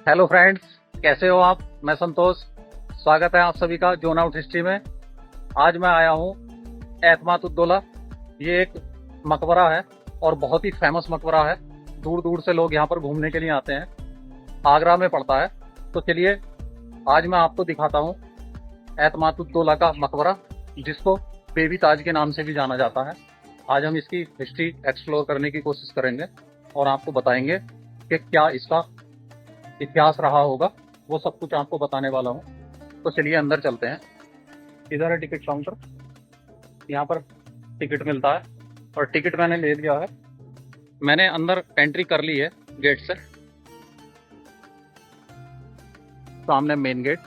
Hello friends, कैसे हो आप। मैं संतोष। स्वागत है आप सभी का जोन आउट हिस्ट्री में। आज मैं आया हूँ एतमाद-उद-दौला। ये एक मकबरा है और बहुत ही फेमस मकबरा है। दूर दूर से लोग यहाँ पर घूमने के लिए आते हैं। आगरा में पड़ता है। तो चलिए आज मैं आपको दिखाता हूँ एतमाद-उद-दौला का मकबरा, जिसको बेबी ताज के नाम से भी जाना जाता है। आज हम इसकी हिस्ट्री एक्सप्लोर करने की कोशिश करेंगे और आपको बताएंगे कि क्या इसका इतिहास रहा होगा। वो सब कुछ आपको बताने वाला हूँ। तो चलिए अंदर चलते हैं। इधर है टिकट काउंटर। यहाँ पर टिकट मिलता है और टिकट मैंने ले लिया है। मैंने अंदर एंट्री कर ली है गेट से। सामने मेन गेट,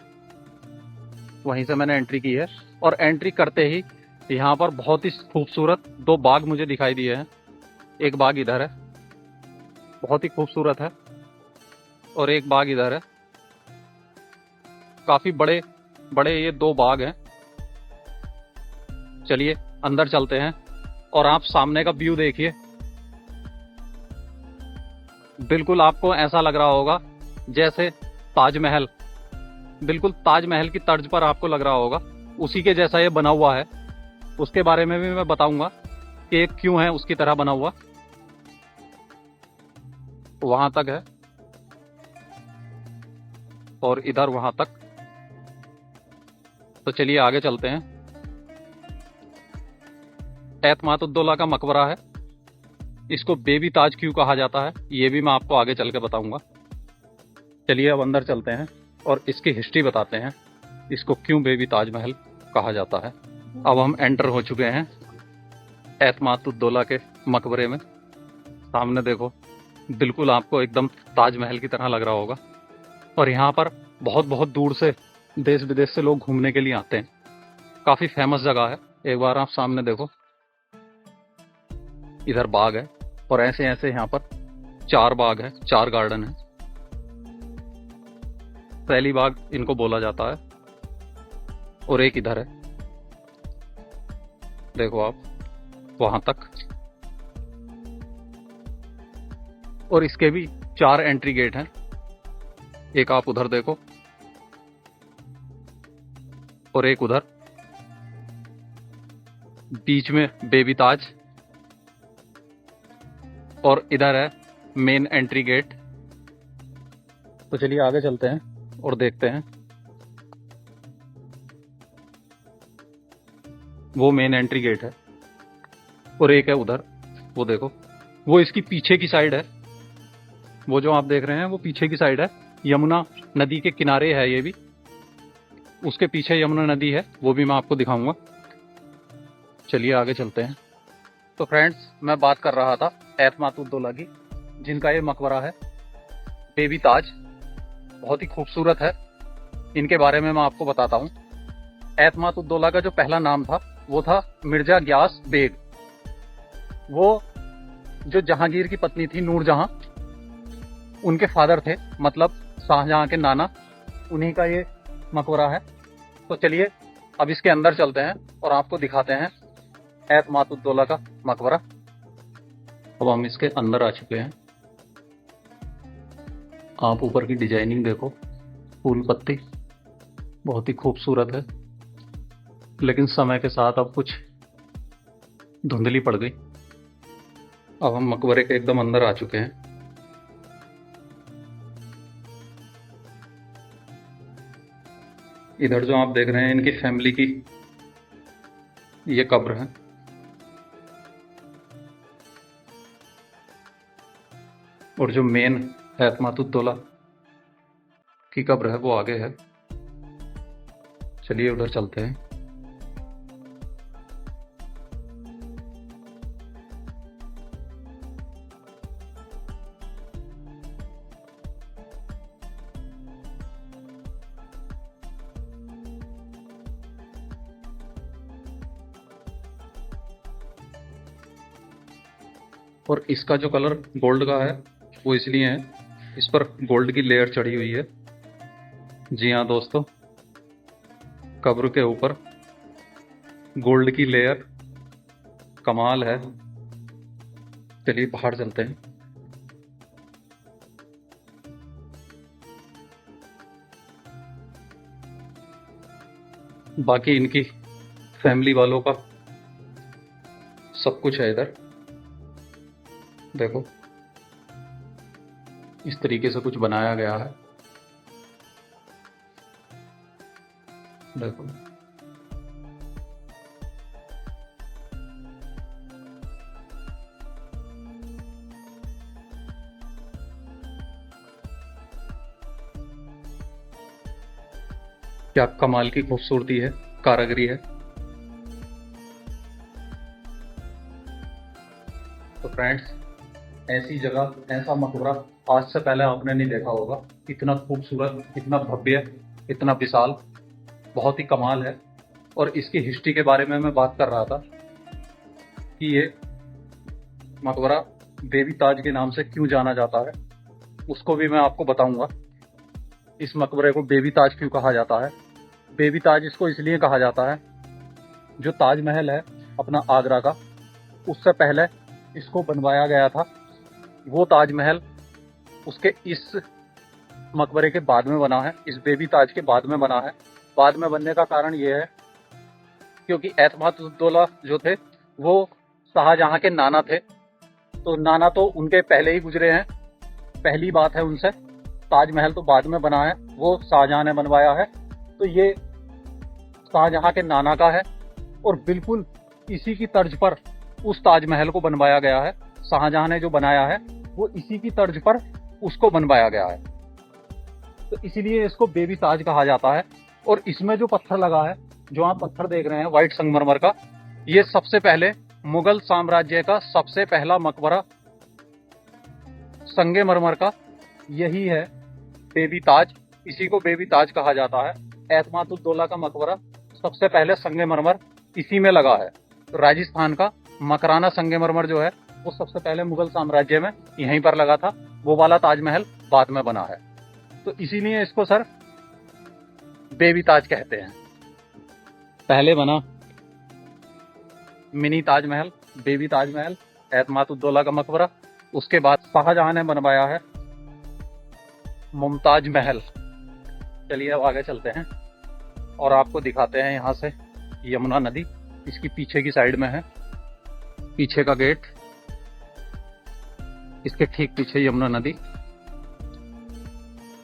वहीं से मैंने एंट्री की है। और एंट्री करते ही यहाँ पर बहुत ही खूबसूरत दो बाग मुझे दिखाई दिए हैं। एक बाग इधर है, बहुत ही खूबसूरत है, और एक बाग इधर है। काफी बड़े बड़े ये दो बाग हैं। चलिए अंदर चलते हैं और आप सामने का व्यू देखिए। बिल्कुल आपको ऐसा लग रहा होगा जैसे ताजमहल, बिल्कुल ताजमहल की तर्ज पर आपको लग रहा होगा। उसी के जैसा ये बना हुआ है। उसके बारे में भी मैं बताऊंगा कि ये क्यों है उसकी तरह बना हुआ। वहां तक है और इधर वहां तक। तो चलिए आगे चलते हैं। एतमाद-उद-दौला का मकबरा है। इसको बेबी ताज क्यों कहा जाता है ये भी मैं आपको आगे चल के बताऊंगा। चलिए अब अंदर चलते हैं और इसकी हिस्ट्री बताते हैं, इसको क्यों बेबी ताजमहल कहा जाता है। अब हम एंटर हो चुके हैं एतमाद-उद-दौला के मकबरे में। सामने देखो, बिल्कुल आपको एकदम ताजमहल की तरह लग रहा होगा। और यहाँ पर बहुत बहुत दूर से देश विदेश से लोग घूमने के लिए आते हैं। काफी फेमस जगह है। एक बार आप सामने देखो, इधर बाग है और ऐसे ऐसे यहाँ पर 4 बाग है, 4 गार्डन है। पहली बाग इनको बोला जाता है और एक इधर है, देखो आप वहां तक। और इसके भी 4 एंट्री गेट हैं। एक आप उधर देखो और एक उधर। बीच में बेबी ताज और इधर है मेन एंट्री गेट। तो चलिए आगे चलते हैं और देखते हैं। वो मेन एंट्री गेट है और एक है उधर, वो देखो, वो इसकी पीछे की साइड है। वो जो आप देख रहे हैं वो पीछे की साइड है। यमुना नदी के किनारे है ये भी। उसके पीछे यमुना नदी है, वो भी मैं आपको दिखाऊंगा। चलिए आगे चलते हैं। तो फ्रेंड्स, मैं बात कर रहा था एतमाद-उद-दौला की, जिनका ये मकबरा है बेबी ताज। बहुत ही खूबसूरत है। इनके बारे में मैं आपको बताता हूँ। एतमाद-उद-दौला का जो पहला नाम था वो था मिर्जा ग्यास बेग। वो जो जहांगीर की पत्नी थी नूरजहां, उनके फादर थे, मतलब शाहजहां के नाना। उन्हीं का ये मकबरा है। तो चलिए अब इसके अंदर चलते हैं और आपको दिखाते हैं एतमाद-उद-दौला का मकबरा। अब हम इसके अंदर आ चुके हैं। आप ऊपर की डिजाइनिंग देखो, फूल पत्ती बहुत ही खूबसूरत है, लेकिन समय के साथ अब कुछ धुंधली पड़ गई। अब हम मकबरे के एकदम अंदर आ चुके हैं। इधर जो आप देख रहे हैं इनकी फैमिली की ये कब्र है। और जो मेन एतमाद-उद-दौला की कब्र है वो आगे है। चलिए उधर चलते हैं। और इसका जो कलर गोल्ड का है वो इसलिए है, इस पर गोल्ड की लेयर चढ़ी हुई है। जी हाँ दोस्तों, कब्र के ऊपर गोल्ड की लेयर, कमाल है। चलिए बाहर चलते हैं। बाकी इनकी फैमिली वालों का सब कुछ है इधर। देखो इस तरीके से कुछ बनाया गया है। देखो क्या कमाल की खूबसूरती है, कारीगरी है। तो फ्रेंड्स, ऐसी जगह, ऐसा मकबरा आज से पहले आपने नहीं देखा होगा। इतना खूबसूरत, इतना भव्य, इतना विशाल, बहुत ही कमाल है। और इसकी हिस्ट्री के बारे में मैं बात कर रहा था कि ये मकबरा बेबी ताज के नाम से क्यों जाना जाता है, उसको भी मैं आपको बताऊंगा। इस मकबरे को बेबी ताज क्यों कहा जाता है। बेबी ताज इसको इसलिए कहा जाता है, जो ताजमहल है अपना आगरा का, उससे पहले इसको बनवाया गया था। वो ताजमहल उसके इस मकबरे के बाद में बना है, इस बेबी ताज के बाद में बना है। बाद में बनने का कारण ये है क्योंकि एतमादुद्दौला जो थे वो शाहजहां के नाना थे। तो नाना तो उनके पहले ही गुजरे हैं, पहली बात है उनसे। ताजमहल तो बाद में बना है, वो शाहजहां ने बनवाया है। तो ये शाहजहां के नाना का है और बिल्कुल इसी की तर्ज पर उस ताजमहल को बनवाया गया है। शाहजहां ने जो बनाया है वो इसी की तर्ज पर उसको बनवाया गया है। तो इसीलिए इसको बेबी ताज कहा जाता है। और इसमें जो पत्थर लगा है, जो आप पत्थर देख रहे हैं व्हाइट संगमरमर का, ये सबसे पहले मुगल साम्राज्य का सबसे पहला मकबरा संगमरमर का यही है, बेबी ताज। इसी को बेबी ताज कहा जाता है। एतमादुद्दौला का मकबरा सबसे पहले संगमरमर इसी में लगा है। राजस्थान का मकराना संगमरमर जो है वो सबसे पहले मुगल साम्राज्य में यहीं पर लगा था। वो वाला ताजमहल बाद में बना है। तो इसीलिए इसको सर बेबी ताज कहते हैं। पहले बना मिनी ताजमहल, बेबी ताजमहल, एतमादुद्दौला का मकबरा। उसके बाद शाहजहां ने बनवाया है मुमताज महल। चलिए अब आगे चलते हैं और आपको दिखाते हैं। यहाँ से यमुना नदी इसकी पीछे की साइड में है, पीछे का गेट, इसके ठीक पीछे यमुना नदी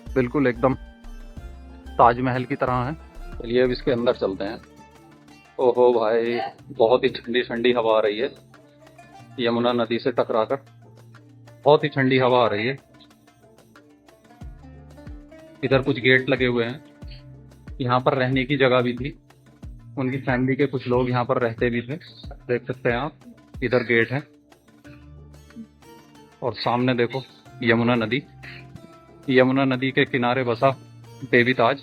बिल्कुल एकदम ताजमहल की तरह है। चलिए अब इसके अंदर चलते हैं। ओहो भाई, बहुत ही ठंडी ठंडी हवा आ रही है यमुना नदी से टकराकर। बहुत ही ठंडी हवा आ रही है। इधर कुछ गेट लगे हुए हैं, यहाँ पर रहने की जगह भी थी। उनकी फैमिली के कुछ लोग यहाँ पर रहते भी थे, देख सकते हैं आप। इधर गेट है और सामने देखो यमुना नदी। यमुना नदी के किनारे बसा बेबी ताज,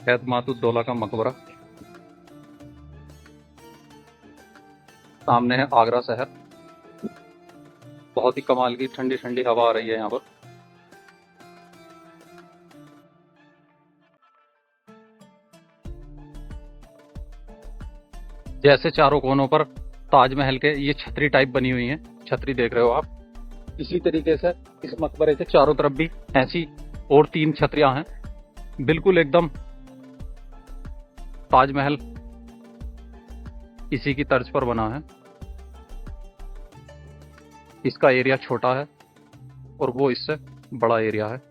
एतमादुद्दौला का मकबरा। सामने है आगरा शहर। बहुत ही कमाल की ठंडी ठंडी हवा आ रही है यहाँ पर। जैसे चारों कोनों पर ताजमहल के ये छतरी टाइप बनी हुई है, छतरी देख रहे हो आप, इसी तरीके से इस मकबरे के चारों तरफ भी ऐसी और 3 छतरियां हैं। बिल्कुल एकदम ताजमहल इसी की तर्ज पर बना है। इसका एरिया छोटा है और वो इससे बड़ा एरिया है।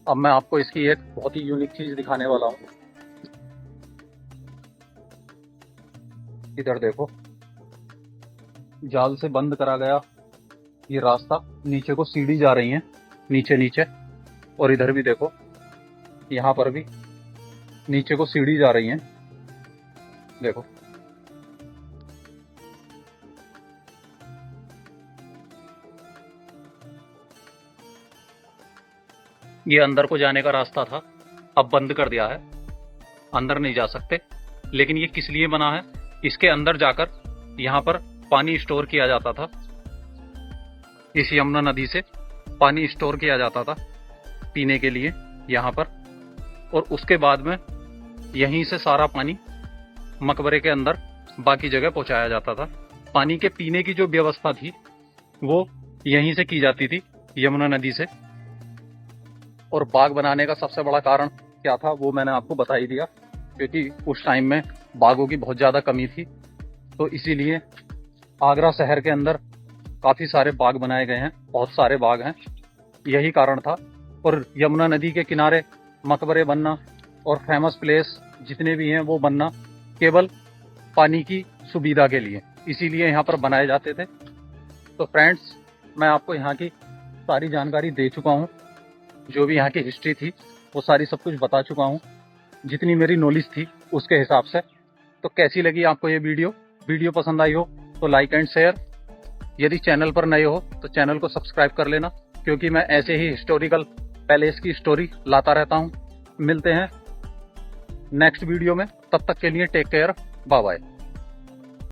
अब मैं आपको इसकी एक बहुत ही यूनिक चीज दिखाने वाला हूँ। इधर देखो, जाल से बंद करा गया ये रास्ता, नीचे को सीढ़ी जा रही है, नीचे नीचे। और इधर भी देखो, यहाँ पर भी नीचे को सीढ़ी जा रही है। देखो ये अंदर को जाने का रास्ता था, अब बंद कर दिया है, अंदर नहीं जा सकते। लेकिन ये किस लिए बना है, इसके अंदर जाकर यहाँ पर पानी स्टोर किया जाता था। इस यमुना नदी से पानी स्टोर किया जाता था पीने के लिए यहाँ पर। और उसके बाद में यहीं से सारा पानी मकबरे के अंदर बाकी जगह पहुंचाया जाता था। पानी के पीने की जो व्यवस्था थी वो यहीं से की जाती थी, यमुना नदी से। और बाग बनाने का सबसे बड़ा कारण क्या था वो मैंने आपको बता ही दिया, क्योंकि उस टाइम में बागों की बहुत ज़्यादा कमी थी, तो इसीलिए आगरा शहर के अंदर काफ़ी सारे बाग बनाए गए हैं, बहुत सारे बाग हैं, यही कारण था। और यमुना नदी के किनारे मकबरे बनना और फेमस प्लेस जितने भी हैं वो बनना केवल पानी की सुविधा के लिए, इसीलिए यहाँ पर बनाए जाते थे। तो फ्रेंड्स, मैं आपको यहाँ की सारी जानकारी दे चुका हूँ, जो भी यहाँ की हिस्ट्री थी वो सारी सब कुछ बता चुका हूँ, जितनी मेरी नॉलेज थी उसके हिसाब से। तो कैसी लगी आपको ये वीडियो पसंद आई हो तो लाइक एंड शेयर, यदि चैनल पर नए हो तो चैनल को सब्सक्राइब कर लेना, क्योंकि मैं ऐसे ही हिस्टोरिकल पैलेस की स्टोरी लाता रहता हूँ। मिलते हैं नेक्स्ट वीडियो में, तब तक के लिए टेक केयर, बाय बाय।